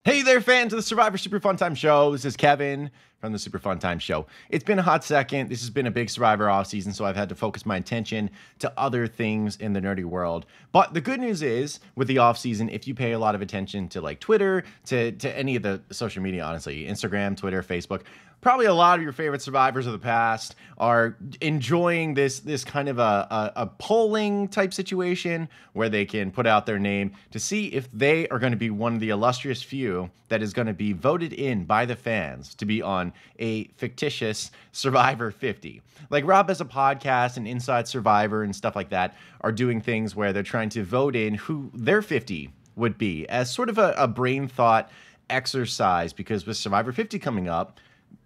Hey there, fans of the Survivor Super Fun Time Show. This is Kevin from the Super Fun Time Show. It's been a hot second. This has been a big Survivor offseason, so I've had to focus my attention to other things in the nerdy world. But the good news is, with the offseason, if you pay a lot of attention to like Twitter, to any of the social media, honestly, Instagram, Twitter, Facebook, probably a lot of your favorite survivors of the past are enjoying this kind of a polling type situation where they can put out their name to see if they are going to be one of the illustrious few that is going to be voted in by the fans to be on a fictitious Survivor 50. Like Rob has a podcast and Inside Survivor and stuff like that are doing things where they're trying to vote in who their 50 would be as sort of a brain thought exercise, because with Survivor 50 coming up,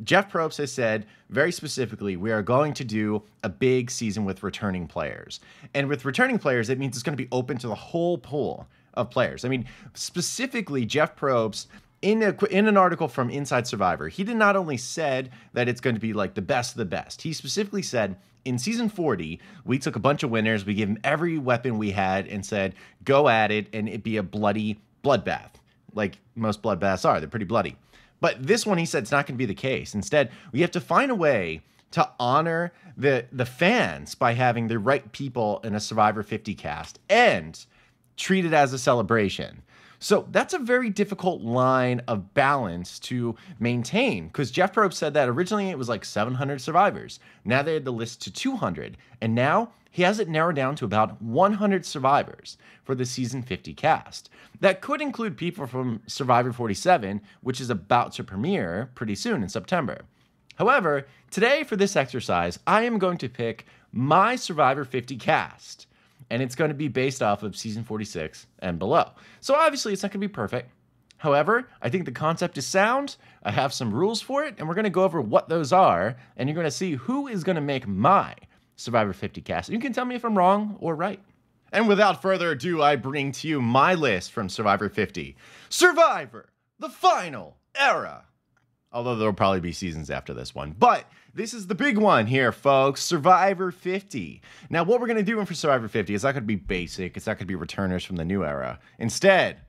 Jeff Probst has said very specifically, we are going to do a big season with returning players. And with returning players, it means it's going to be open to the whole pool of players. I mean, specifically, Jeff Probst, in an article from Inside Survivor, he did not only said that it's going to be like the best of the best. He specifically said, in season 40, we took a bunch of winners, we gave them every weapon we had and said, go at it, and it'd be a bloody bloodbath. Like most bloodbaths are, they're pretty bloody. But this one, he said, it's not going to be the case. Instead, we have to find a way to honor the fans by having the right people in a Survivor 50 cast and treat it as a celebration. So that's a very difficult line of balance to maintain, because Jeff Probst said that originally it was like 700 survivors. Now they had the list to 200, and now he has it narrowed down to about 100 survivors for the season 50 cast. That could include people from Survivor 47, which is about to premiere pretty soon in September. However, today for this exercise, I am going to pick my Survivor 50 cast, and it's going to be based off of season 46 and below. So obviously it's not going to be perfect. However, I think the concept is sound. I have some rules for it, and we're going to go over what those are, and you're going to see who is going to make my Survivor 50 cast. You can tell me if I'm wrong or right. And without further ado, I bring to you my list from Survivor 50. Survivor, the final era. Although there'll probably be seasons after this one. But this is the big one here, folks. Survivor 50. Now, what we're going to do for Survivor 50 is not going to be basic. It's not going to be returners from the new era. Instead,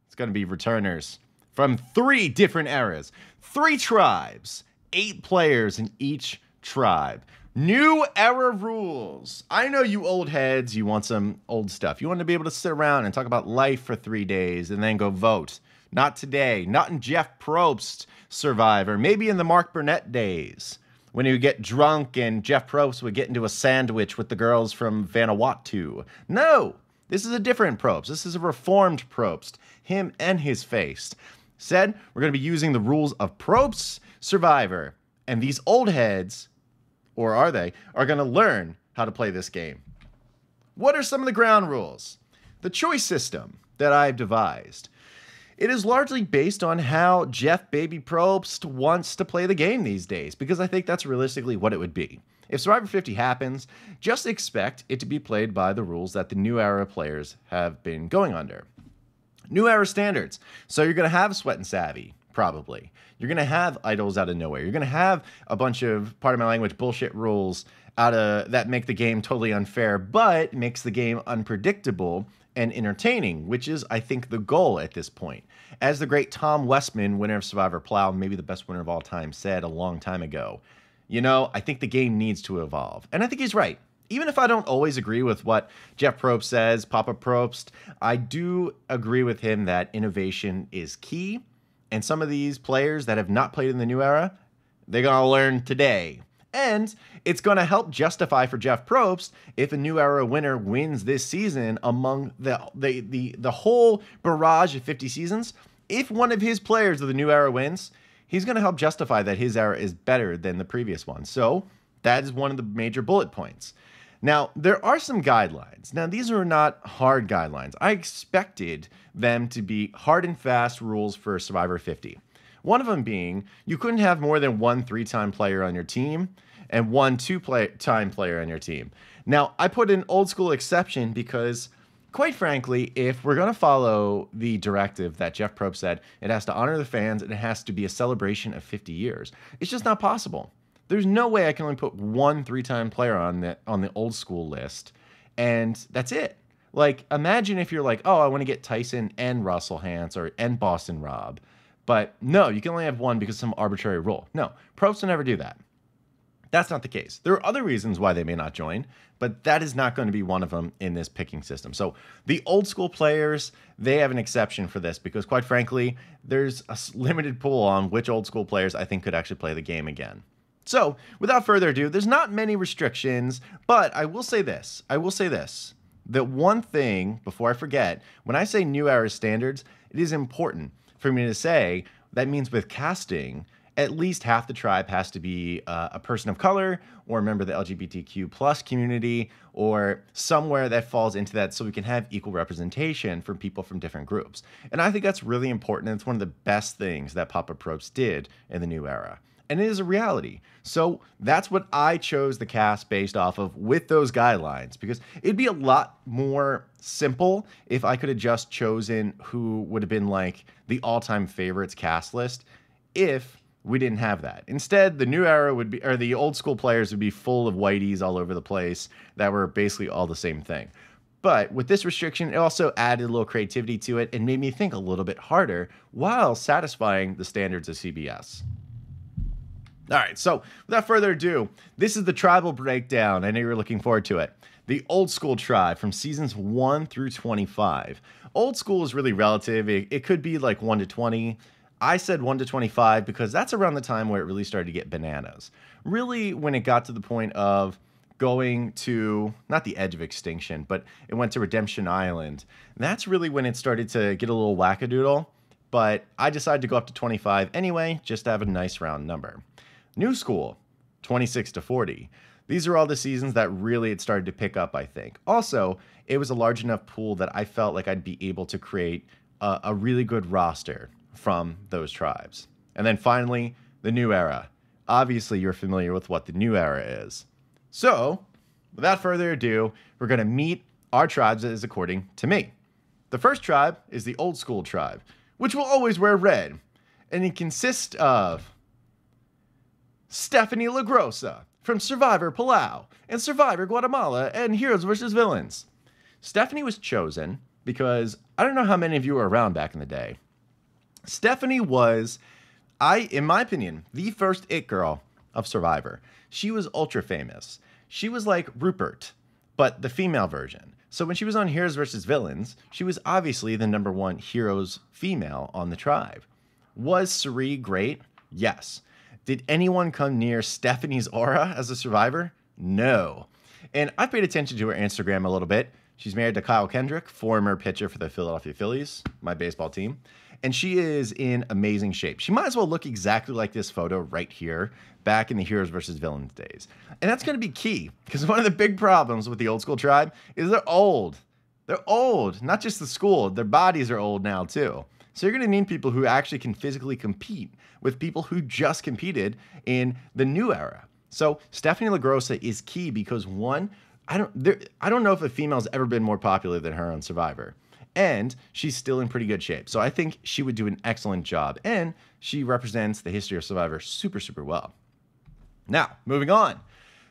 it's going to be returners from 3 different eras. 3 tribes. 8 players in each tribe. New era rules. I know you old heads, you want some old stuff. You want to be able to sit around and talk about life for 3 days and then go vote. Not today. Not in Jeff Probst Survivor. Maybe in the Mark Burnett days, when he would get drunk and Jeff Probst would get into a sandwich with the girls from Vanuatu. No, this is a different Probst. This is a reformed Probst. Him and his face. Said, we're going to be using the rules of Probst Survivor. And these old heads, or are they, are going to learn how to play this game. What are some of the ground rules? The choice system that I've devised. It is largely based on how Jeff Baby Probst wants to play the game these days, because I think that's realistically what it would be. If Survivor 50 happens, just expect it to be played by the rules that the new era players have been going under. New era standards. So you're going to have Sweat and Savvy, probably. You're going to have idols out of nowhere. You're going to have a bunch of, pardon my language, bullshit rules that make the game totally unfair, but makes the game unpredictable and entertaining, which is, I think, the goal at this point. As the great Tom Westman, winner of Survivor Plow, maybe the best winner of all time, said a long time ago, you know, I think the game needs to evolve. And I think he's right. Even if I don't always agree with what Jeff Probst says, Papa Probst, I do agree with him that innovation is key. And some of these players that have not played in the new era, they're going to learn today. And it's going to help justify for Jeff Probst if a new era winner wins this season among the whole barrage of 50 seasons. If one of his players of the new era wins, he's going to help justify that his era is better than the previous one. So that is one of the major bullet points. Now, there are some guidelines. Now, these are not hard guidelines. I expected them to be hard and fast rules for Survivor 50. One of them being, you couldn't have more than 1 3-time player on your team and 1 2-time player on your team. Now, I put an old school exception because, quite frankly, if we're going to follow the directive that Jeff Probst said, it has to honor the fans and it has to be a celebration of 50 years. It's just not possible. There's no way I can only put 1 3-time player on the old school list, and that's it. Like, imagine if you're like, oh, I want to get Tyson and Russell Hantz and Boston Rob. But no, you can only have one because of some arbitrary rule. No, Probst will never do that. That's not the case. There are other reasons why they may not join, but that is not going to be one of them in this picking system. So the old school players, they have an exception for this because, quite frankly, there's a limited pool on which old school players I think could actually play the game again. So without further ado, there's not many restrictions, but I will say this. That one thing, before I forget, when I say new era standards, it is important for me to say that means with casting, at least half the tribe has to be a person of color or a member of the LGBTQ plus community or somewhere that falls into that so we can have equal representation from people from different groups. And I think that's really important. It's one of the best things that Papa Probst did in the new era. And it is a reality. So that's what I chose the cast based off of with those guidelines, because it'd be a lot more simple if I could have just chosen who would have been like the all-time favorites cast list if we didn't have that. Instead, the new era would be, or the old school players would be full of whiteys all over the place that were basically all the same thing. But with this restriction, it also added a little creativity to it and made me think a little bit harder while satisfying the standards of CBS. All right, so without further ado, this is the tribal breakdown. I know you're looking forward to it. The old school tribe from seasons 1 through 25. Old school is really relative. It could be like 1 to 20. I said 1 to 25 because that's around the time where it really started to get bananas. Really, when it got to the point of going to, not the edge of extinction, but it went to Redemption Island. That's really when it started to get a little wackadoodle. But I decided to go up to 25 anyway, just to have a nice round number. New school, 26 to 40. These are all the seasons that really it started to pick up, I think. Also, it was a large enough pool that I felt like I'd be able to create a really good roster from those tribes. And then finally, the new era. Obviously, you're familiar with what the new era is. So, without further ado, we're going to meet our tribes as according to me. The first tribe is the old school tribe, which will always wear red. And it consists of Stephanie LaGrossa from Survivor Palau and Survivor Guatemala and Heroes vs. Villains. Stephanie was chosen because I don't know how many of you were around back in the day. Stephanie was, in my opinion, the first it girl of Survivor. She was ultra famous. She was like Rupert, but the female version. So when she was on Heroes vs. Villains, she was obviously the #1 heroes female on the tribe. Was Cirie great? Yes. Did anyone come near Stephanie's aura as a survivor? No. And I paid attention to her Instagram a little bit. She's married to Kyle Kendrick, former pitcher for the Philadelphia Phillies, my baseball team. And she is in amazing shape. She might as well look exactly like this photo right here, back in the Heroes vs. Villains days. And that's going to be key, because one of the big problems with the old school tribe is they're old. They're old. Not just the school, their bodies are old now too. So you're going to need people who actually can physically compete with people who just competed in the new era. So Stephanie LaGrossa is key because one, I don't know if a female's ever been more popular than her on Survivor. And she's still in pretty good shape. So I think she would do an excellent job. And she represents the history of Survivor super, super well. Now, moving on.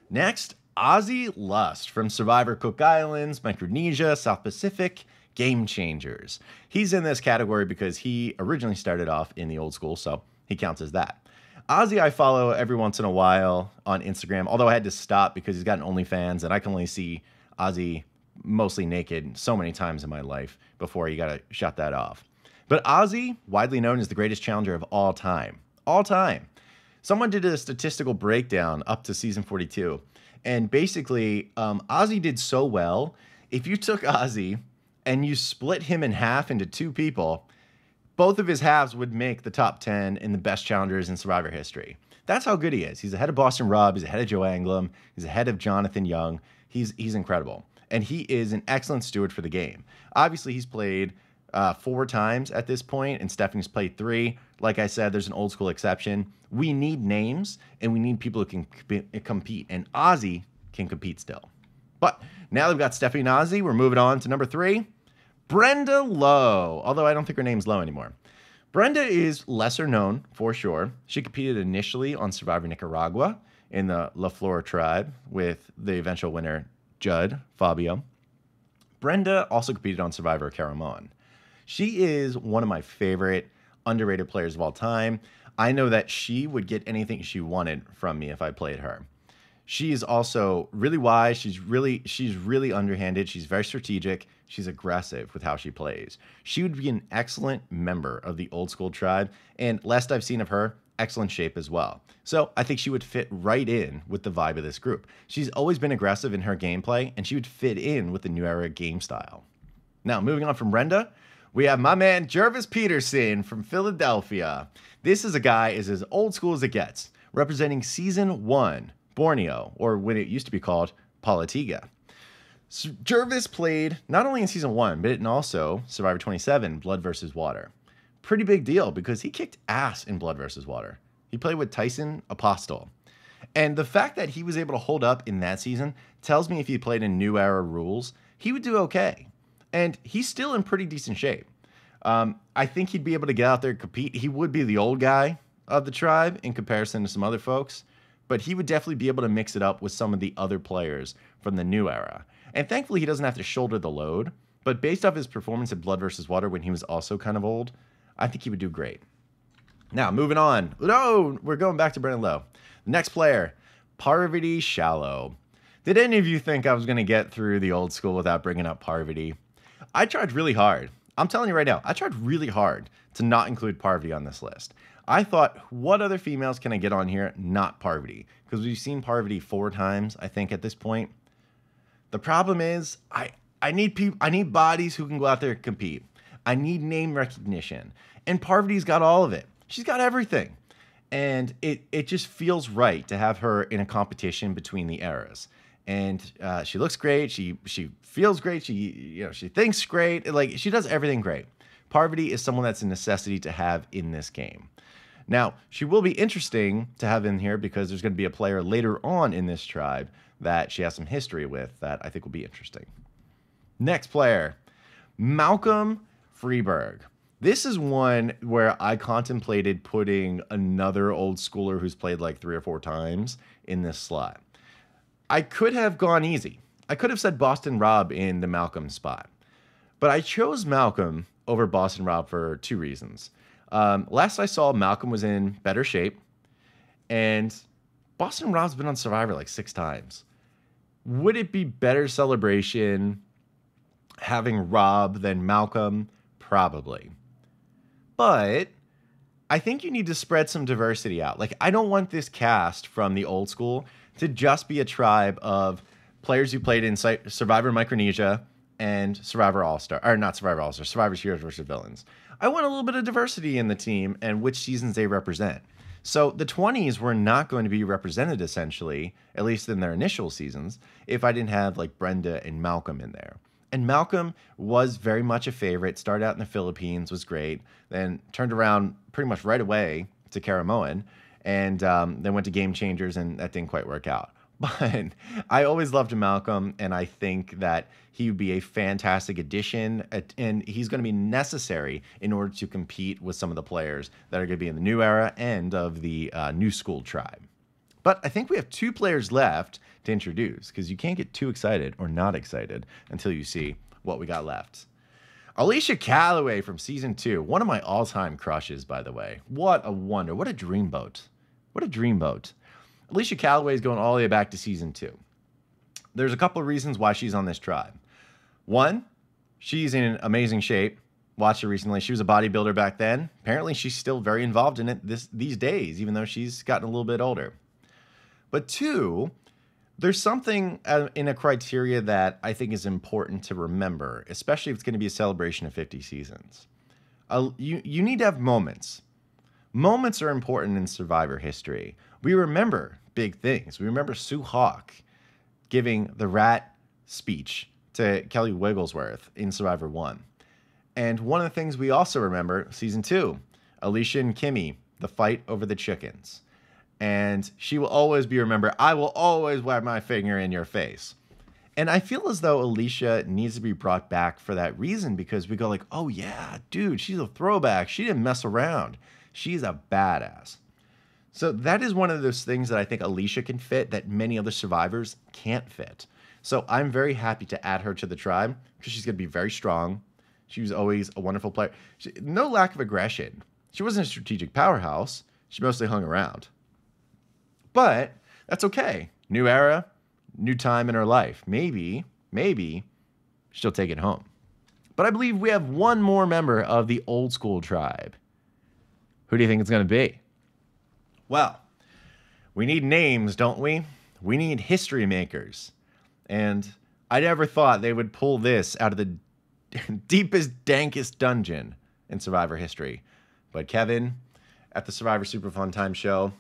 Next, Ozzy Lust from Survivor Cook Islands, Micronesia, South Pacific, Game Changers. He's in this category because he originally started off in the old school, so he counts as that. Ozzy I follow every once in a while on Instagram, although I had to stop because he's got an OnlyFans, and I can only see Ozzy mostly naked so many times in my life before you gotta shut that off. But Ozzy, widely known as the greatest challenger of all time. All time. Someone did a statistical breakdown up to season 42, and basically, Ozzy did so well. If you took Ozzy and you split him in half into two people, both of his halves would make the top 10 in the best challengers in Survivor history. That's how good he is. He's ahead of Boston Rob. He's ahead of Joe Anglim. He's ahead of Jonathan Young. He's incredible. And he is an excellent steward for the game. Obviously, he's played 4 times at this point, and Stephanie's played 3. Like I said, there's an old school exception. We need names, and we need people who can compete. And Ozzy can compete still. But now that we've got Stephanie and Ozzy, we're moving on to number 3. Brenda Lowe, although I don't think her name's Lowe anymore. Brenda is lesser known, for sure. She competed initially on Survivor Nicaragua in the La Flor tribe with the eventual winner, Judd Fabio. Brenda also competed on Survivor Caramon. She is one of my favorite underrated players of all time. I know that she would get anything she wanted from me if I played her. She is also really wise. She's really underhanded. She's very strategic. She's aggressive with how she plays. She would be an excellent member of the old school tribe, and last I've seen of her, excellent shape as well. So I think she would fit right in with the vibe of this group. She's always been aggressive in her gameplay, and she would fit in with the new era game style. Now, moving on from Brenda, we have my man Jervis Peterson from Philadelphia. This is a guy is as old school as it gets, representing Season 1, Borneo, or when it used to be called Politeaga. So Jervis played not only in Season 1, but in also Survivor 27, Blood vs. Water. Pretty big deal because he kicked ass in Blood vs. Water. He played with Tyson Apostol. And the fact that he was able to hold up in that season tells me if he played in New Era rules, he would do okay. And he's still in pretty decent shape. I think he'd be able to get out there and compete. He would be the old guy of the tribe in comparison to some other folks, but he would definitely be able to mix it up with some of the other players from the new era. And thankfully, he doesn't have to shoulder the load, but based off his performance in Blood vs. Water when he was also kind of old, I think he would do great. Now, moving on. No, we're going back to Brendan Lowe. The next player, Parvati Shallow. Did any of you think I was going to get through the old school without bringing up Parvati? I tried really hard. I'm telling you right now, I tried really hard to not include Parvati on this list. I thought, what other females can I get on here? Not Parvati. Because we've seen Parvati 4 times, I think, at this point. The problem is, I need bodies who can go out there and compete. I need name recognition. And Parvati's got all of it. She's got everything. And it just feels right to have her in a competition between the eras. And she looks great. She feels great. She thinks great. Like, she does everything great. Parvati is someone that's a necessity to have in this game. Now, she will be interesting to have in here because there's going to be a player later on in this tribe that she has some history with that I think will be interesting. Next player, Malcolm Freeberg. This is one where I contemplated putting another old schooler who's played like 3 or 4 times in this slot. I could have gone easy. I could have said Boston Rob in the Malcolm spot. But I chose Malcolm over Boston Rob for 2 reasons. Last I saw, Malcolm was in better shape. And Boston Rob's been on Survivor like 6 times. Would it be better celebration having Rob than Malcolm? Probably. But I think you need to spread some diversity out. Like, I don't want this cast from the old school to just be a tribe of players who played in Survivor Micronesia and Survivor All-Star, or not Survivor All-Star, Survivor's Heroes versus Villains. I want a little bit of diversity in the team and which seasons they represent. So the 20s were not going to be represented, essentially, at least in their initial seasons, if I didn't have like Brenda and Malcolm in there. And Malcolm was very much a favorite, started out in the Philippines, was great, then turned around pretty much right away to Caramoan, and then went to Game Changers, and that didn't quite work out. But I always loved Malcolm, and I think that he would be a fantastic addition, and he's going to be necessary in order to compete with some of the players that are going to be in the new era and of the new school tribe. But I think we have 2 players left to introduce, because you can't get too excited or not excited until you see what we got left. Alicia Calloway from Season 2. One of my all-time crushes, by the way. What a wonder. What a dreamboat. What a dreamboat. Alicia Calloway is going all the way back to Season 2. There's a couple of reasons why she's on this tribe. One, she's in amazing shape. Watched her recently. She was a bodybuilder back then. Apparently, she's still very involved in it these days, even though she's gotten a little bit older. But 2, there's something in a criteria that I think is important to remember, especially if it's going to be a celebration of 50 seasons. You need to have moments. Moments are important in Survivor history. We remember big things. We remember Sue Hawk giving the rat speech to Kelly Wigglesworth in Survivor 1. And one of the things we also remember, Season 2, Alicia and Kimmy, the fight over the chickens. And she will always be remembered. I will always wipe my finger in your face. And I feel as though Alicia needs to be brought back for that reason, because we go like, oh yeah, dude, she's a throwback. She didn't mess around. She's a badass. So that is one of those things that I think Alicia can fit that many other survivors can't fit. So I'm very happy to add her to the tribe because she's going to be very strong. She was always a wonderful player. No lack of aggression. She wasn't a strategic powerhouse. She mostly hung around. But that's okay. New era, new time in her life. Maybe she'll take it home. But I believe we have one more member of the old school tribe. Who do you think it's going to be? Well, we need names, don't we? We need history makers. And I never thought they would pull this out of the deepest, dankest dungeon in Survivor history. But Kevin, at the Survivor Super Fun Time show,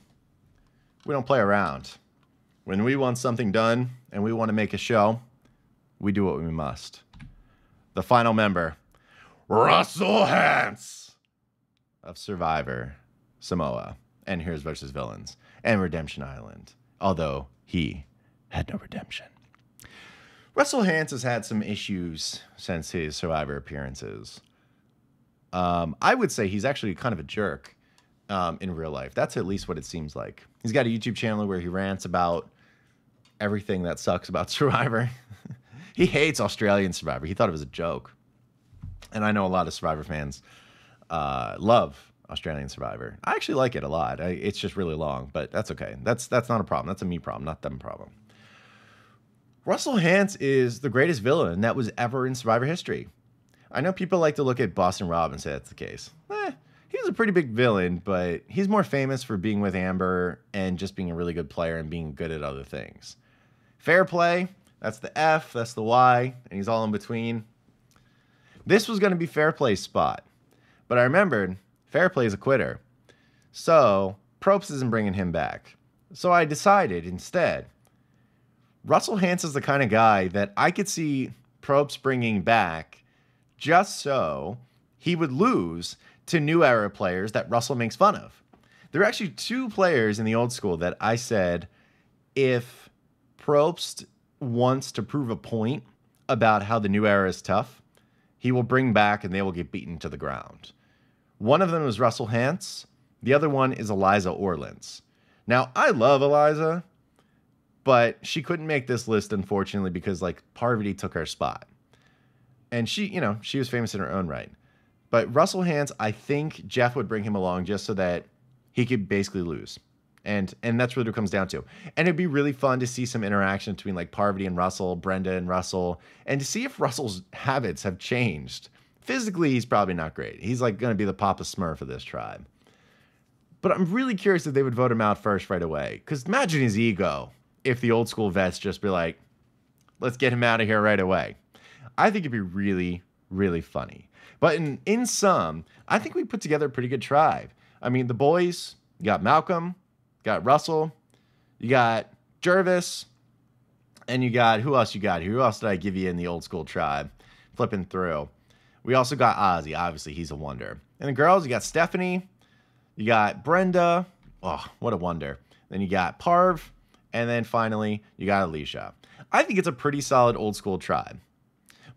we don't play around. When we want something done and we want to make a show, we do what we must. The final member, Russell Hantz of Survivor Samoa and Heroes vs. Villains and Redemption Island, although he had no redemption. Russell Hantz has had some issues since his Survivor appearances. I would say he's actually kind of a jerk in real life. That's at least what it seems like. He's got a YouTube channel where he rants about everything that sucks about Survivor. He hates Australian Survivor. He thought it was a joke. And I know a lot of Survivor fans love Australian Survivor. I actually like it a lot. It's just really long, but that's okay. That's not a problem. That's a me problem, not them problem. Russell Hantz is the greatest villain that was ever in Survivor history. I know people like to look at Boston Rob and say that's the case. He was a pretty big villain, but he's more famous for being with Amber and just being a really good player and being good at other things. Fair play, that's the F, that's the Y, and he's all in between. This was going to be Fair Play's spot, but I remembered Fair Play is a quitter, so Probst isn't bringing him back. So I decided instead, Russell Hantz is the kind of guy that I could see Probst bringing back just so he would lose to new era players that Russell makes fun of. There are actually two players in the old school that I said, if Probst wants to prove a point about how the new era is tough, he will bring back and they will get beaten to the ground. One of them is Russell Hantz. The other one is Eliza Orlins. Now, I love Eliza, but she couldn't make this list, unfortunately, because Parvati took her spot. And she was famous in her own right. But Russell Hantz, I think Jeff would bring him along just so that he could basically lose. And that's what it comes down to. And it'd be really fun to see some interaction between Parvati and Russell, Brenda and Russell, and to see if Russell's habits have changed. Physically, he's probably not great. He's going to be the Papa Smurf of this tribe. But I'm really curious if they would vote him out first right away. Because imagine his ego if the old school vets just be like, let's get him out of here right away. I think it'd be really, really funny. But in sum, I think we put together a pretty good tribe. I mean, the boys, you got Malcolm, got Russell, you got Jervis, and you got, who else you got here? Who else did I give you in the old school tribe? Flipping through. We also got Ozzy. Obviously, he's a wonder. And the girls, you got Stephanie, you got Brenda. Oh, what a wonder. Then you got Parv, and then finally, you got Alicia. I think it's a pretty solid old school tribe.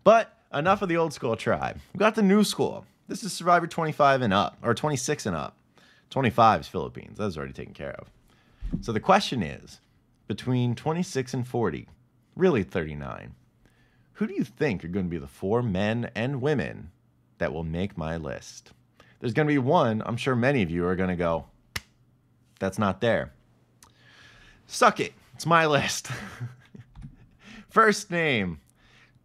But enough of the old school tribe. We got the new school. This is Survivor 25 and up, or 26 and up. 25 is Philippines. That's already taken care of. So the question is, between 26 and 40, really 39, who do you think are going to be the 4 men and women that will make my list? There's going to be one, I'm sure many of you are going to go, that's not there. Suck it. It's my list. First name,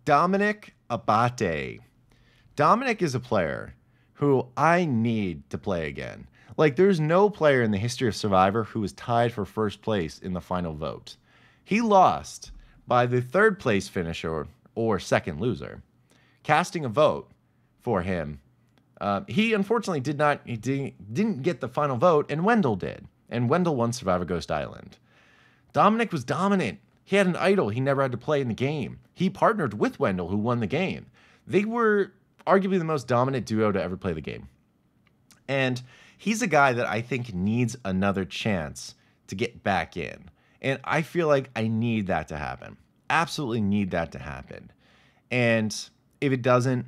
Dominic Abate. Dominic is a player who I need to play again. There's no player in the history of Survivor who was tied for first place in the final vote. He lost by the third place finisher or second loser. Casting a vote for him, he unfortunately didn't get the final vote, and Wendell did. And Wendell won Survivor Ghost Island. Dominic was dominant. He had an idol he never had to play in the game. He partnered with Wendell, who won the game. They were arguably the most dominant duo to ever play the game. And he's a guy that I think needs another chance to get back in. And I feel like I need that to happen. Absolutely need that to happen. And if it doesn't,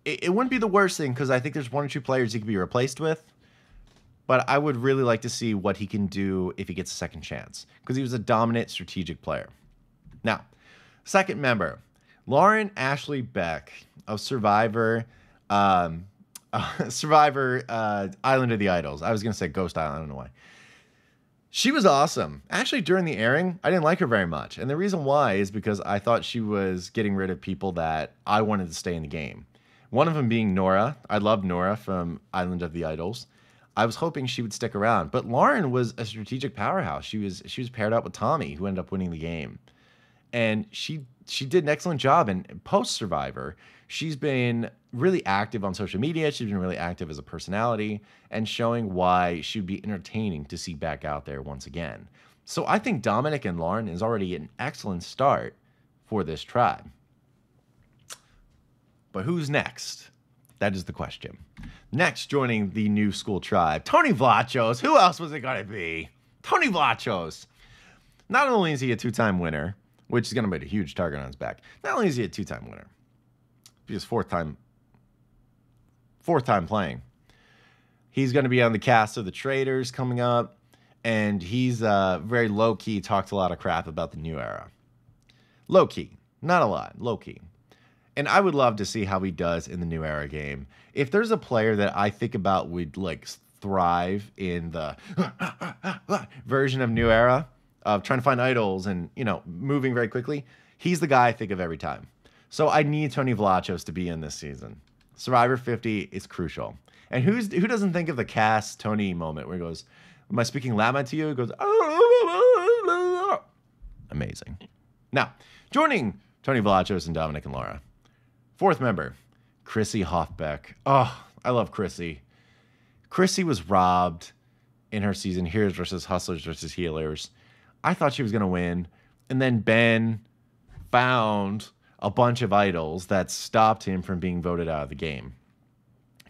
it wouldn't be the worst thing because I think there's 1 or 2 players he could be replaced with. But I would really like to see what he can do if he gets a second chance because he was a dominant strategic player. Now, Second member, Lauren Ashley Beck of Survivor, Survivor Island of the Idols. I was going to say Ghost Island. I don't know why. She was awesome. Actually, during the airing, I didn't like her very much. And the reason why is because I thought she was getting rid of people that I wanted to stay in the game. One of them being Nora. I love Nora from Island of the Idols. I was hoping she would stick around. But Lauren was a strategic powerhouse. She was paired up with Tommy, who ended up winning the game. And she did an excellent job. And post-Survivor, she's been really active on social media. She's been really active as a personality and showing why she'd be entertaining to see back out there once again. So I think Dominic and Lauren is already an excellent start for this tribe. But who's next? That is the question. Next, joining the new school tribe, Tony Vlachos. Who else was it going to be? Tony Vlachos. Not only is he a two-time winner, which is going to put a huge target on his back. Not only is he a two-time winner, he's fourth time playing. He's going to be on the cast of The Traitors coming up, and he's very low-key, talked a lot of crap about the new era. Low-key. Not a lot. Low-key. And I would love to see how he does in the new era game. If there's a player that I think about would like thrive in the version of new era of trying to find idols and, you know, moving very quickly, he's the guy I think of every time. So I need Tony Vlachos to be in this season. Survivor 50 is crucial. And who doesn't think of the cast Tony moment where he goes, "Am I speaking Lama to you?" He goes, amazing. Now, joining Tony Vlachos and Dominic and Laura, fourth member, Chrissy Hoffbeck. Oh, I love Chrissy. Chrissy was robbed in her season, Heroes versus Hustlers versus Healers. I thought she was going to win. And then Ben found a bunch of idols that stopped him from being voted out of the game.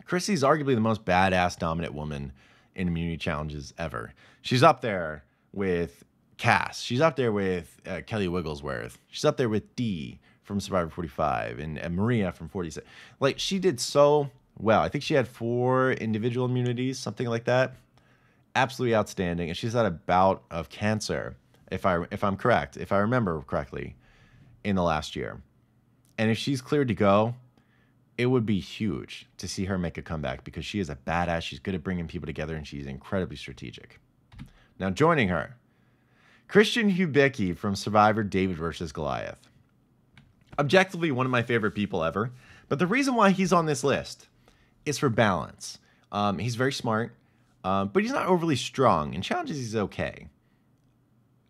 Chrissy's arguably the most badass dominant woman in immunity challenges ever. She's up there with Cass. She's up there with Kelly Wigglesworth. She's up there with Dee from Survivor 45 and Maria from 46. Like, she did so well. I think she had 4 individual immunities, something like that. Absolutely outstanding. And she's had a bout of cancer, if I'm correct, if I remember correctly, in the last year. And if she's cleared to go, it would be huge to see her make a comeback because she is a badass. She's good at bringing people together, and she's incredibly strategic. Now, joining her, Christian Hubicki from Survivor David versus Goliath. Objectively, one of my favorite people ever. But the reason why he's on this list is for balance. He's very smart, but he's not overly strong. In challenges, he's okay.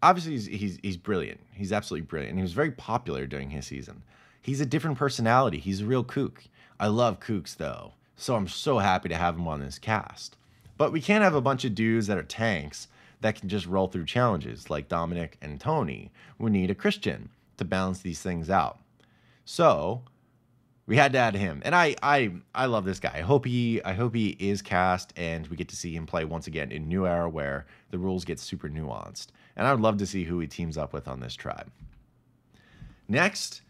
Obviously, he's brilliant. He's absolutely brilliant. And he was very popular during his season. He's a different personality. He's a real kook. I love kooks, though. So I'm so happy to have him on this cast. But we can't have a bunch of dudes that are tanks that can just roll through challenges like Dominic and Tony. We need a Christian to balance these things out. So we had to add him. And I love this guy. I hope he is cast and we get to see him play once again in New Era where the rules get super nuanced. And I would love to see who he teams up with on this tribe. Next,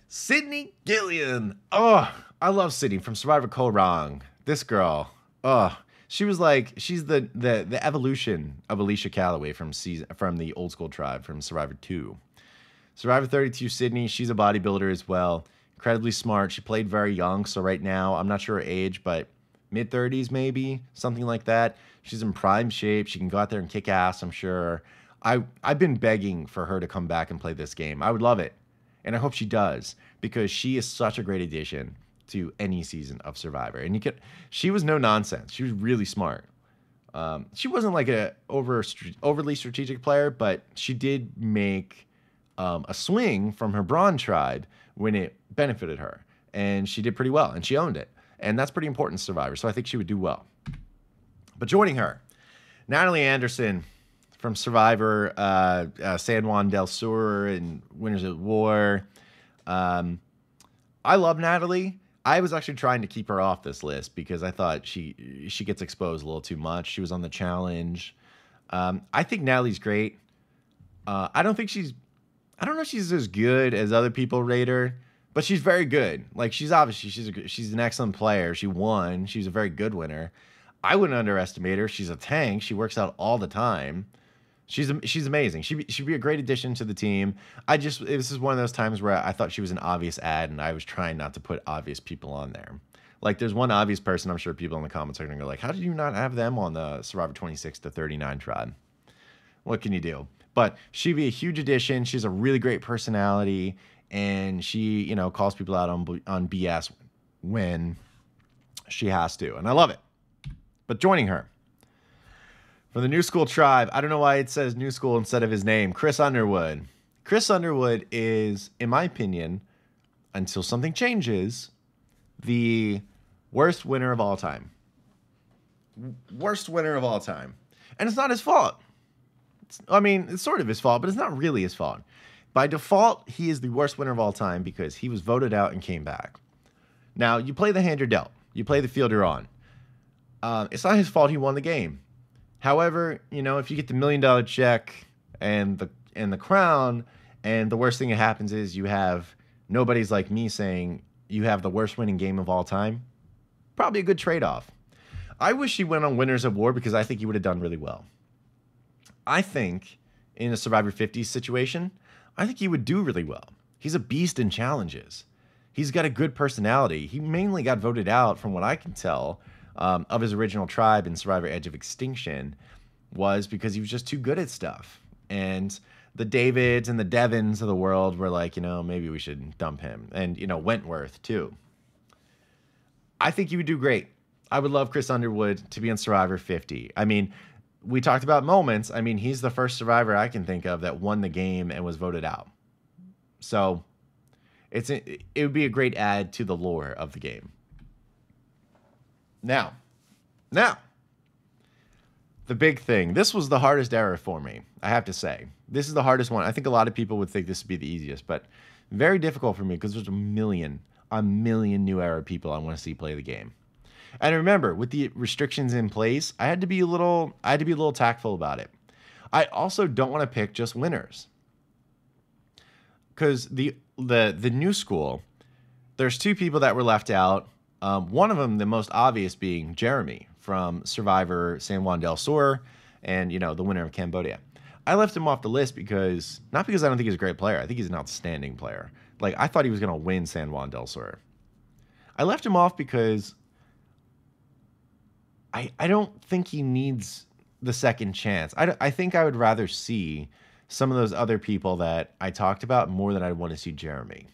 Sydney Gillian. Oh, I love Sydney from Survivor Korong. This girl. Oh, she's the evolution of Alicia Calloway from the old school tribe from Survivor 2. Survivor 32 Sydney, she's a bodybuilder as well. Incredibly smart. She played very young, so right now, I'm not sure her age, but mid-30s maybe, something like that. She's in prime shape. She can go out there and kick ass, I'm sure. I've been begging for her to come back and play this game. I would love it, and I hope she does, because she is such a great addition to any season of Survivor. And she was no nonsense. She was really smart. She wasn't like a overly strategic player, but she did make a swing from her Brawn tribe when it benefited her. And she did pretty well, and she owned it. And that's pretty important in Survivor, so I think she would do well. But joining her, Natalie Anderson from Survivor San Juan del Sur and Winners at War. I love Natalie. I was actually trying to keep her off this list because I thought she gets exposed a little too much. She was on the challenge. I think Natalie's great. I don't know if she's as good as other people rate her, but she's very good. Like, she's an excellent player. She won. She's a very good winner. I wouldn't underestimate her. She's a tank. She works out all the time. She's amazing. She'd be a great addition to the team. This is one of those times where I thought she was an obvious ad, and I was trying not to put obvious people on there. Like, there's one obvious person. I'm sure people in the comments are going to go like, how did you not have them on the Survivor 26 to 39 tribe? What can you do? But she'd be a huge addition. She's a really great personality, and she, you know, calls people out on BS when she has to, and I love it. But joining her from the New School tribe, I don't know why it says New School instead of his name, Chris Underwood. Chris Underwood is, in my opinion, until something changes, the worst winner of all time. Worst winner of all time. And it's not his fault. It's sort of his fault, but it's not really his fault. By default, he is the worst winner of all time because he was voted out and came back. Now, you play the hand you're dealt. You play the field you're on. It's not his fault he won the game. However, you know, if you get the $1 million check and the crown, and the worst thing that happens is you have nobody's like me saying you have the worst winning game of all time, probably a good trade-off. I wish he went on Winners of War because I think he would have done really well. I think in a Survivor 50 situation, I think he would do really well. He's a beast in challenges. He's got a good personality. He mainly got voted out, from what I can tell, of his original tribe in Survivor Edge of Extinction, was because he was just too good at stuff. And the Davids and the Devons of the world were like, you know, maybe we should dump him. And, you know, Wentworth, too. I think he would do great. I would love Chris Underwood to be on Survivor 50. I mean, we talked about moments. I mean, he's the first survivor I can think of that won the game and was voted out. So it would be a great add to the lore of the game. Now, the big thing. This was the hardest era for me, I have to say. This is the hardest one. I think a lot of people would think this would be the easiest, but very difficult for me because there's a million new era people I want to see play the game. And remember, with the restrictions in place, I had to be a little tactful about it. I also don't want to pick just winners. Because the New School, there's two people that were left out. One of them, the most obvious, being Jeremy from Survivor San Juan del Sur, and, you know, the winner of Cambodia. I left him off the list because, not because I don't think he's a great player. I think he's an outstanding player. Like, I thought he was going to win San Juan del Sur. I left him off because I don't think he needs the second chance. I think I would rather see some of those other people that I talked about more than I want to see Jeremy.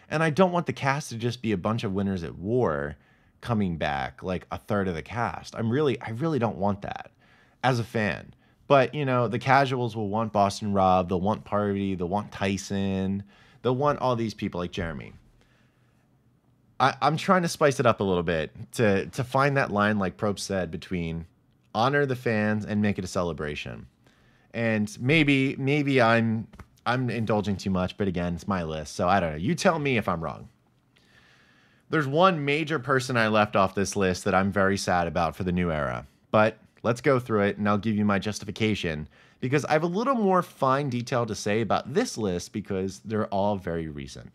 And I don't want the cast to just be a bunch of winners at war coming back, like a third of the cast. I really don't want that as a fan. But, you know, the casuals will want Boston Rob, they'll want Parvati, they'll want Tyson, they'll want all these people like Jeremy. I'm trying to spice it up a little bit to find that line, like Probst said, between honor the fans and make it a celebration. And maybe I'm indulging too much, but again, it's my list, so I don't know. You tell me if I'm wrong. There's one major person I left off this list that I'm very sad about for the new era, but let's go through it and I'll give you my justification, because I have a little more fine detail to say about this list because they're all very recent.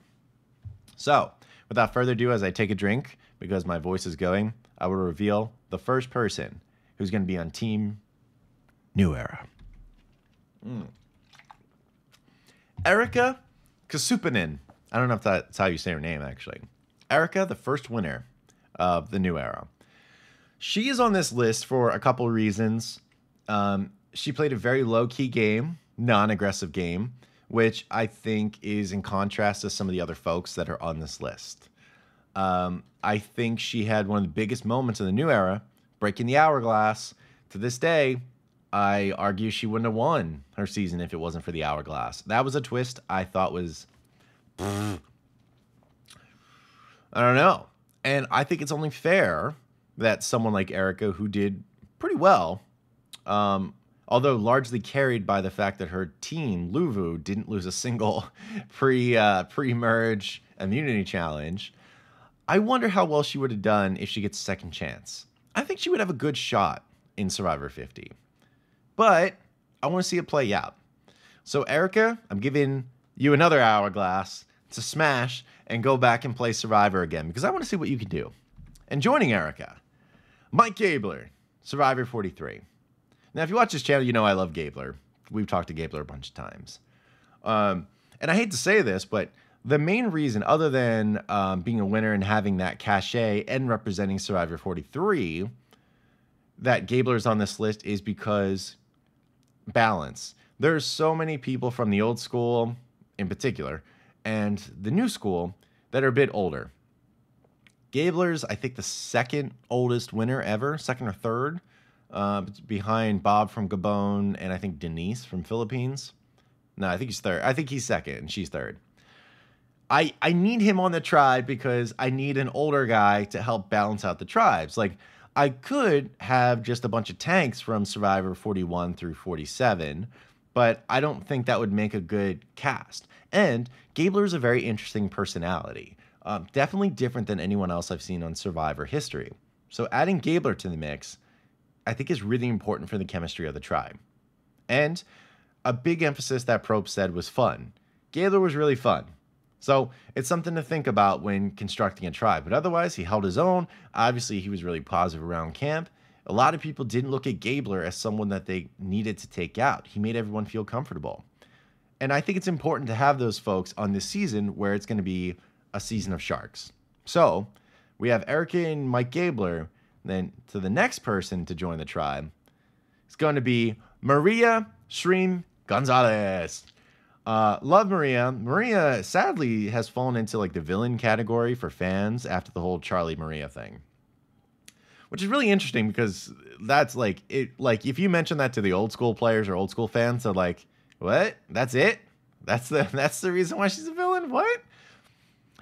So, without further ado, as I take a drink, because my voice is going, I will reveal the first person who's going to be on Team New Era. Erica Kasupinen. I don't know if that's how you say her name, actually. Erica, the first winner of the New Era. She is on this list for a couple reasons. She played a very low-key game, non-aggressive game, which I think is in contrast to some of the other folks that are on this list. I think she had one of the biggest moments in the New Era, breaking the hourglass. To this day, I argue she wouldn't have won her season if it wasn't for the hourglass. That was a twist I thought was... I don't know. And I think it's only fair that someone like Erica, who did pretty well, although largely carried by the fact that her team, Luvu, didn't lose a single pre-merge immunity challenge, I wonder how well she would have done if she gets a second chance. I think she would have a good shot in Survivor 50. But I want to see it play out. So, Erica, I'm giving you another hourglass to smash and go back and play Survivor again, because I want to see what you can do. And joining Erica, Mike Gabler, Survivor 43. Now, if you watch this channel, you know I love Gabler. we've talked to Gabler a bunch of times. And I hate to say this, but the main reason, other than being a winner and having that cachet and representing Survivor 43, that Gabler's on this list is because balance. There's so many people from the old school in particular and the new school that are a bit older. Gabler's, I think, the second oldest winner ever, second or third, behind Bob from Gabon and I think Denise from Philippines. No, I think he's third. I think he's second and she's third. I need him on the tribe because I need an older guy to help balance out the tribes. Like, I could have just a bunch of tanks from Survivor 41 through 47, but I don't think that would make a good cast. And Gabler is a very interesting personality. Definitely different than anyone else I've seen on Survivor history. So adding Gabler to the mix, I think, is really important for the chemistry of the tribe. And a big emphasis that Probst said was fun. Gabler was really fun. So it's something to think about when constructing a tribe. But otherwise, he held his own. Obviously, he was really positive around camp. A lot of people didn't look at Gabler as someone that they needed to take out. He made everyone feel comfortable. And I think it's important to have those folks on this season where it's going to be a season of sharks. So we have Erica and Mike Gabler. Then to the next person to join the tribe, it's going to be Maria Shreem Gonzalez. Love Maria. Maria sadly has fallen into like the villain category for fans after the whole Charlie Maria thing, which is really interesting because that's like it. Like if you mention that to the old school players or old school fans, they're like, "What? That's it? That's the reason why she's a villain? What?"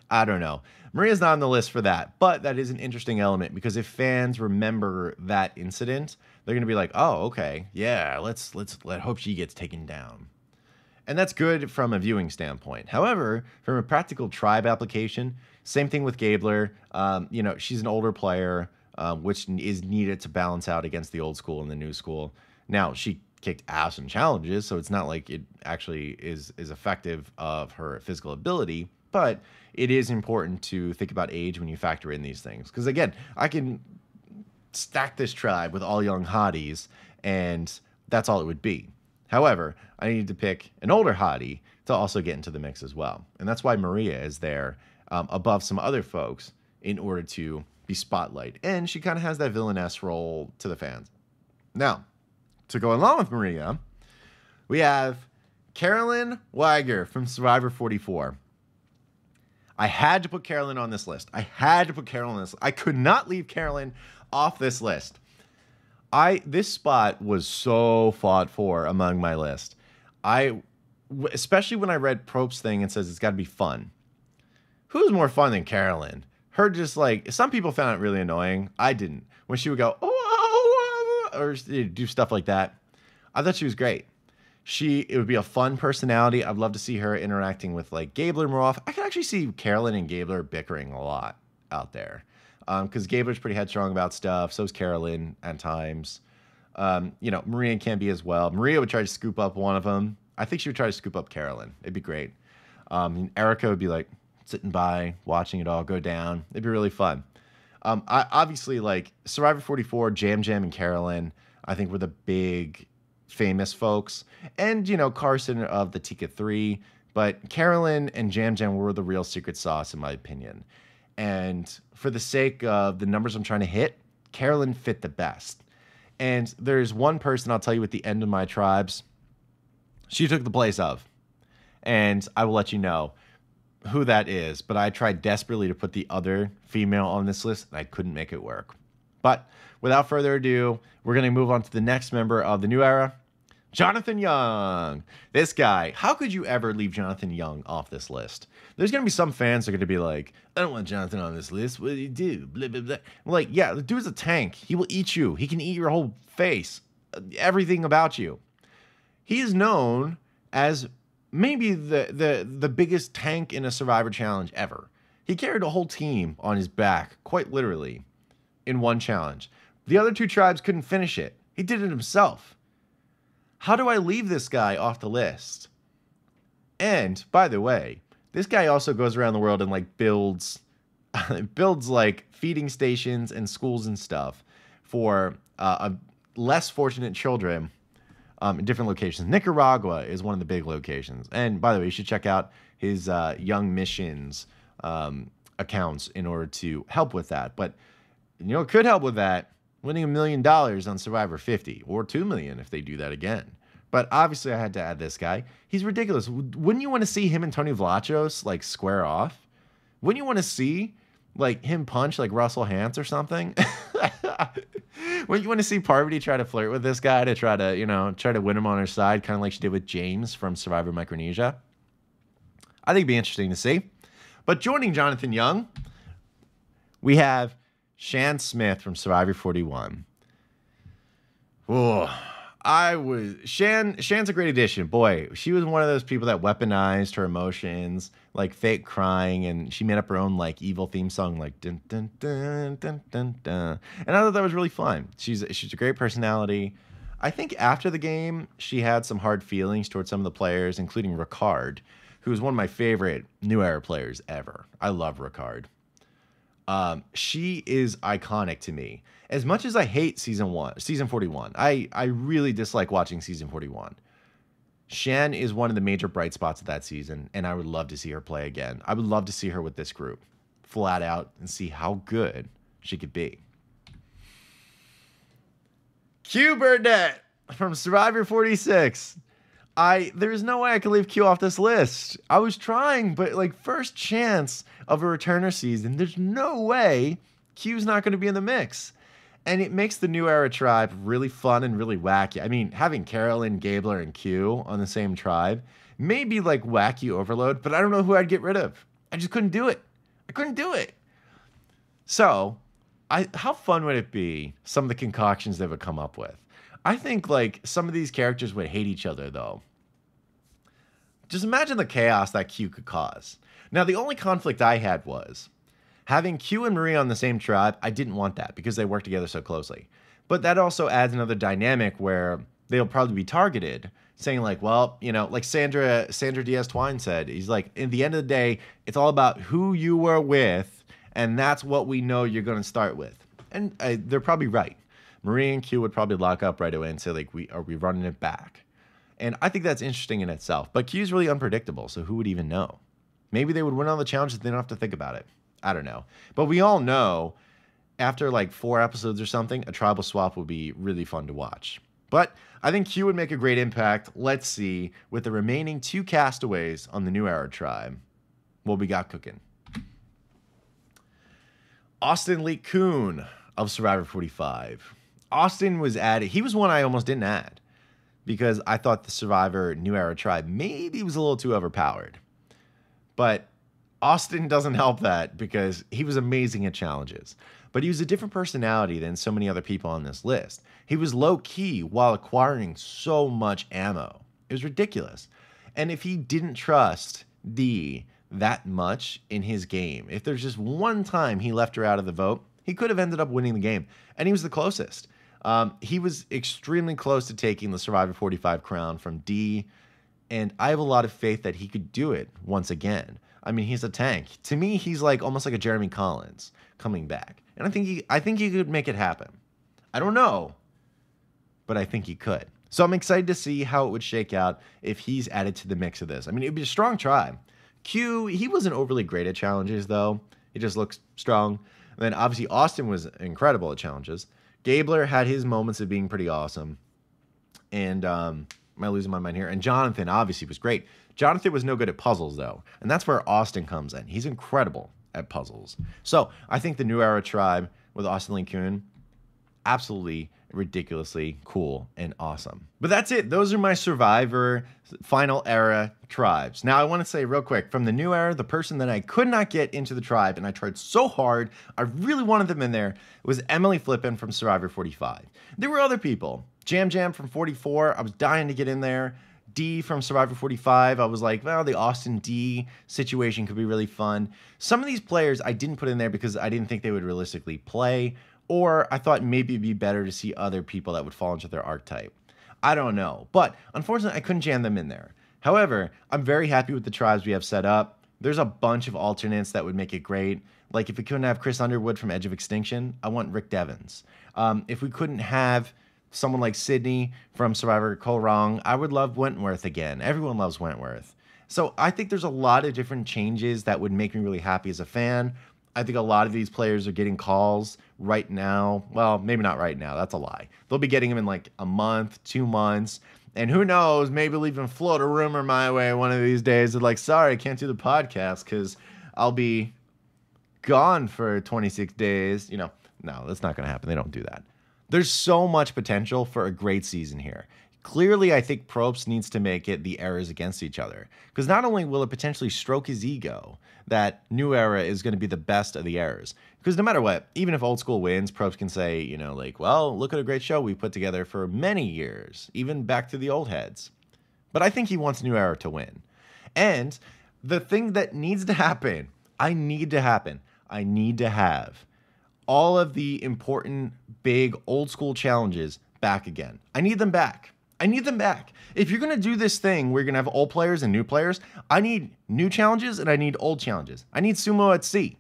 I don't know. Maria's not on the list for that, but that is an interesting element because if fans remember that incident, they're gonna be like, "Oh, okay, yeah, let's hope she gets taken down." And that's good from a viewing standpoint. However, from a practical tribe application, same thing with Gabler. She's an older player, which is needed to balance out against the old school and the new school. Now, she kicked ass in challenges, so it's not like it actually is effective of her physical ability, but it is important to think about age when you factor in these things. Because again, I can stack this tribe with all young hotties, and that's all it would be. However, I need to pick an older hottie to also get into the mix as well. And that's why Maria is there above some other folks in order to be spotlight. And she kind of has that villainess role to the fans. Now, to go along with Maria, we have Carolyn Weiger from Survivor 44. I had to put Carolyn on this list. I could not leave Carolyn off this list. This spot was so fought for among my list. Especially when I read Probst's thing and says it's got to be fun. Who's more fun than Carolyn? Her just like, some people found it really annoying. I didn't. When she would go, oh, or do stuff like that. I thought she was great. It would be a fun personality. I'd love to see her interacting with like Gabler more often. I can actually see Carolyn and Gabler bickering a lot out there. Because Gabler's pretty headstrong about stuff. So is Carolyn at times. Maria can be as well. Maria would try to scoop up one of them. I think she would try to scoop up Carolyn. It'd be great. Erica would be like sitting by, watching it all go down. It'd be really fun. Obviously, like Survivor 44, Jam Jam and Carolyn, I think were the big famous folks. And, Carson of the Tika 3. But Carolyn and Jam Jam were the real secret sauce, in my opinion. And for the sake of the numbers I'm trying to hit, Carolyn fit the best. And there's one person I'll tell you at the end of my tribes, she took the place of. And I will let you know who that is. But I tried desperately to put the other female on this list, and I couldn't make it work. But without further ado, we're going to move on to the next member of the new era, Jonathan Young. This guy, how could you ever leave Jonathan Young off this list? There's going to be some fans that are going to be like, I don't want Jonathan on this list. What do you do? Blah, blah, blah. I'm like, yeah, the dude's a tank. He will eat you. He can eat your whole face. Everything about you. He is known as maybe the biggest tank in a Survivor challenge ever. He carried a whole team on his back, quite literally, in one challenge. The other two tribes couldn't finish it. He did it himself. How do I leave this guy off the list? And, by the way, this guy also goes around the world and like builds like feeding stations and schools and stuff for less fortunate children in different locations. Nicaragua is one of the big locations. And by the way, you should check out his Young Missions accounts in order to help with that. But, it could help with that, winning $1 million on Survivor 50, or $2 million if they do that again. But obviously I had to add this guy. He's ridiculous. Wouldn't you want to see him and Tony Vlachos, like, square off? Wouldn't you want to see, like, him punch, like, Russell Hantz or something? Wouldn't you want to see Parvati try to flirt with this guy to try to win him on her side, kind of like she did with James from Survivor Micronesia? I think it'd be interesting to see. But joining Jonathan Young, we have Shan Smith from Survivor 41. Oh, Shan's a great addition. Boy, she was one of those people that weaponized her emotions, like fake crying, and she made up her own like evil theme song, like dun dun dun dun dun dun. And I thought that was really fun. She's a great personality. I think after the game, she had some hard feelings towards some of the players, including Ricard, who is one of my favorite New Era players ever. I love Ricard. She is iconic to me. As much as I hate season 41, I really dislike watching season 41. Shan is one of the major bright spots of that season, and I would love to see her play again. I would love to see her with this group, flat out, and see how good she could be. Q Burnett from Survivor 46. There's no way I could leave Q off this list. I was trying, but like first chance of a returner season, there's no way Q's not going to be in the mix. And it makes the New Era tribe really fun and really wacky. I mean, having Carolyn, Gabler, and Q on the same tribe may be like wacky overload, but I don't know who I'd get rid of. I just couldn't do it. I couldn't do it. So, how fun would it be, some of the concoctions they would come up with? I think like some of these characters would hate each other though. Just imagine the chaos that Q could cause. Now, the only conflict I had was having Q and Marie on the same tribe. I didn't want that because they work together so closely. But that also adds another dynamic where they'll probably be targeted, saying like, well, like Sandra Diaz-Twine said, he's like, in the end of the day, it's all about who you were with, and that's what we know you're going to start with. And they're probably right. Marie and Q would probably lock up right away and say, like, are we running it back? And I think that's interesting in itself. But Q's really unpredictable, so who would even know? Maybe they would win all the challenges, they don't have to think about it. I don't know. But we all know after like 4 episodes or something, a tribal swap would be really fun to watch. But I think Q would make a great impact. Let's see, with the remaining 2 castaways on the New Era tribe, what we got cooking. Austin Lee Kuhn of Survivor 45. Austin was added. He was one I almost didn't add because I thought the Survivor New Era tribe maybe was a little too overpowered. But Austin doesn't help that because he was amazing at challenges. But he was a different personality than so many other people on this list. He was low-key while acquiring so much ammo. It was ridiculous. And if he didn't trust Dee that much in his game, if there's just one time he left her out of the vote, he could have ended up winning the game. And he was the closest. He was extremely close to taking the Survivor 45 crown from Dee. And I have a lot of faith that he could do it once again. I mean, he's a tank. To me, he's like almost like a Jeremy Collins coming back. And I think he could make it happen. I don't know, but I think he could. So I'm excited to see how it would shake out if he's added to the mix of this. I mean, it'd be a strong tribe. Q, he wasn't overly great at challenges, though. He just looks strong. And then obviously Austin was incredible at challenges. Gabler had his moments of being pretty awesome. And am I losing my mind here? And Jonathan obviously was great. Jonathan was no good at puzzles, though. And that's where Austin comes in. He's incredible at puzzles. So I think the New Era tribe with Austin Lee Kuhn, absolutely ridiculously cool and awesome. But that's it. Those are my Survivor Final Era tribes. Now, I want to say real quick, from the New Era, the person that I could not get into the tribe, and I tried so hard, I really wanted them in there, was Emily Flippin from Survivor 45. There were other people. Jam Jam from 44, I was dying to get in there. Dee from Survivor 45, I was like, well, the Austin Dee situation could be really fun. Some of these players I didn't put in there because I didn't think they would realistically play, or I thought maybe it'd be better to see other people that would fall into their archetype. I don't know, but unfortunately I couldn't jam them in there. However, I'm very happy with the tribes we have set up. There's a bunch of alternates that would make it great. Like if we couldn't have Chris Underwood from Edge of Extinction, I want Rick Devens. If we couldn't have someone like Sydney from Survivor Kolrong. I would love Wentworth again. Everyone loves Wentworth. So I think there's a lot of different changes that would make me really happy as a fan. I think a lot of these players are getting calls right now. Well, maybe not right now. That's a lie. They'll be getting them in like a month, 2 months. And who knows, maybe they'll even float a rumor my way one of these days. They're like, sorry, I can't do the podcast because I'll be gone for 26 days. You know, no, that's not going to happen. They don't do that. There's so much potential for a great season here. Clearly, I think Probst needs to make it the eras against each other. Because not only will it potentially stroke his ego that new era is going to be the best of the eras. Because no matter what, even if old school wins, Probst can say, you know, like, well, look at a great show we put together for many years, even back to the old heads. But I think he wants new era to win. And the thing that needs to happen, I need to have all of the important, big, old school challenges back again. I need them back. If you're going to do this thing where you're going to have old players and new players, I need new challenges and I need old challenges. I need sumo at sea.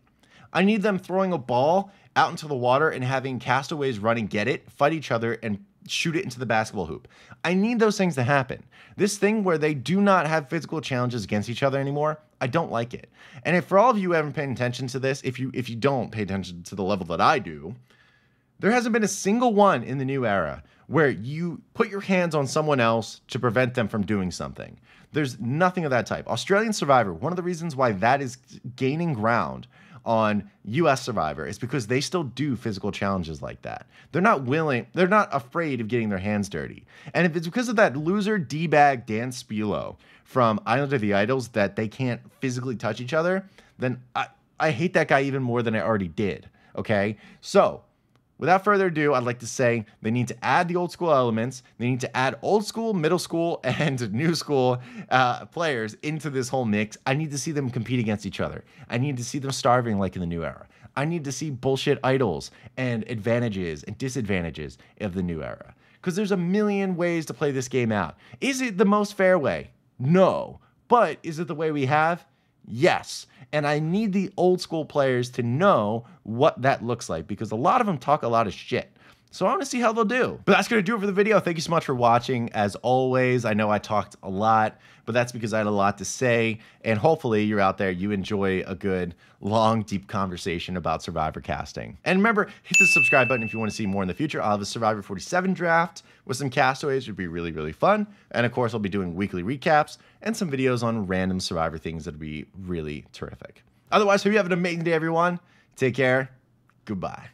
I need them throwing a ball out into the water and having castaways run and get it, fight each other, and shoot it into the basketball hoop. I need those things to happen. This thing where they do not have physical challenges against each other anymore, I don't like it. And if for all of you who haven't paid attention to this, if you don't pay attention to the level that I do, there hasn't been a single one in the new era where you put your hands on someone else to prevent them from doing something. There's nothing of that type. Australian Survivor, one of the reasons why that is gaining ground on US Survivor is because they still do physical challenges like that. They're not afraid of getting their hands dirty. And if it's because of that loser D-bag Dan Spilo from Island of the Idols that they can't physically touch each other, then I hate that guy even more than I already did, okay? So, without further ado, I'd like to say they need to add the old school elements. They need to add old school, middle school, and new school players into this whole mix. I need to see them compete against each other. I need to see them starving like in the new era. I need to see bullshit idols and advantages and disadvantages of the new era. Because there's a million ways to play this game out. Is it the most fair way? No. But is it the way we have? Yes. And I need the old school players to know what that looks like because a lot of them talk a lot of shit. So I want to see how they'll do. But that's going to do it for the video. Thank you so much for watching. As always, I know I talked a lot, but that's because I had a lot to say. And hopefully you're out there, you enjoy a good, long, deep conversation about Survivor casting. And remember, hit the subscribe button if you want to see more in the future. I'll have a Survivor 47 draft with some castaways. It would be really, really fun. And of course, I'll be doing weekly recaps and some videos on random Survivor things that would be really terrific. Otherwise, hope you have an amazing day, everyone. Take care. Goodbye.